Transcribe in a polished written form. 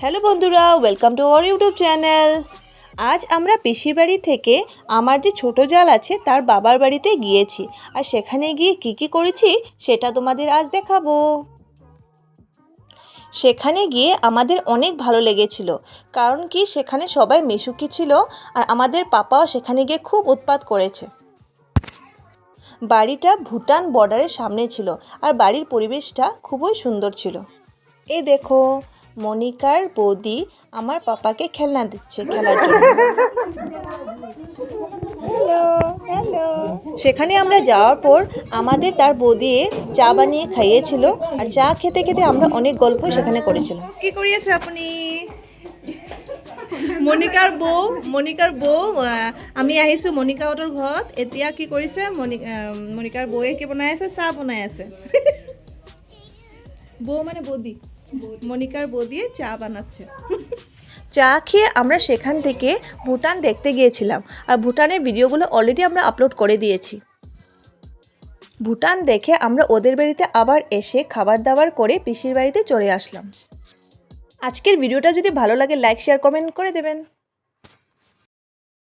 Hello বন্ধুরা, welcome to our YouTube channel. আজ আমরা পিসির বাড়ি থেকে আমার যে ছোট জাল আছে তার বাবার বাড়িতে গিয়েছি, আর সেখানে গিয়ে কি করেছি সেটা তোমাদের আজ দেখাবো। সেখানে গিয়ে আমাদের অনেক ভালো লেগেছিল, কারণ কি সেখানে সবাই মিশুকি ছিল, আর আমাদের পাপাও সেখানে গিয়ে খুব উৎপাত করেছে। বাড়িটা ভুটান বর্ডারের সামনে ছিল, আর বাড়ির পরিবেশটা খুবই সুন্দর ছিল। এই দেখো, মনিকার বৌদি আমার পাপাকে খেলনা দিচ্ছে খেলার জন্য। সেখানে আমরা যাওয়ার পর আমাদের তার বৌদি চা বানিয়ে খাইয়েছিল, আর চা খেতে খেতে আমরা অনেক গল্প সেখানে করেছিলাম। কি কৰি আছে আপুনি? মনিকাৰ বৌ আমি আহিছোঁ মনিকাহঁতৰ ঘৰত। এতিয়া কি কৰিছে মনিকাৰ বৌয়ে কি বনাই আছে? চাহ বনাই আছে। বৌ মানে বৌদি, মনিকার বৌদি চা বানাচ্ছে। চা খেয়ে আমরা সেখান থেকে ভুটান দেখতে গিয়েছিলাম, আর ভুটানের ভিডিওগুলো অলরেডি আমরা আপলোড করে দিয়েছি। ভুটান দেখে আমরা ওদের বাড়িতে আবার এসে খাবার দাবার করে পিসির বাড়িতে চলে আসলাম। আজকের ভিডিওটা যদি ভালো লাগে লাইক শেয়ার কমেন্ট করে দেবেন।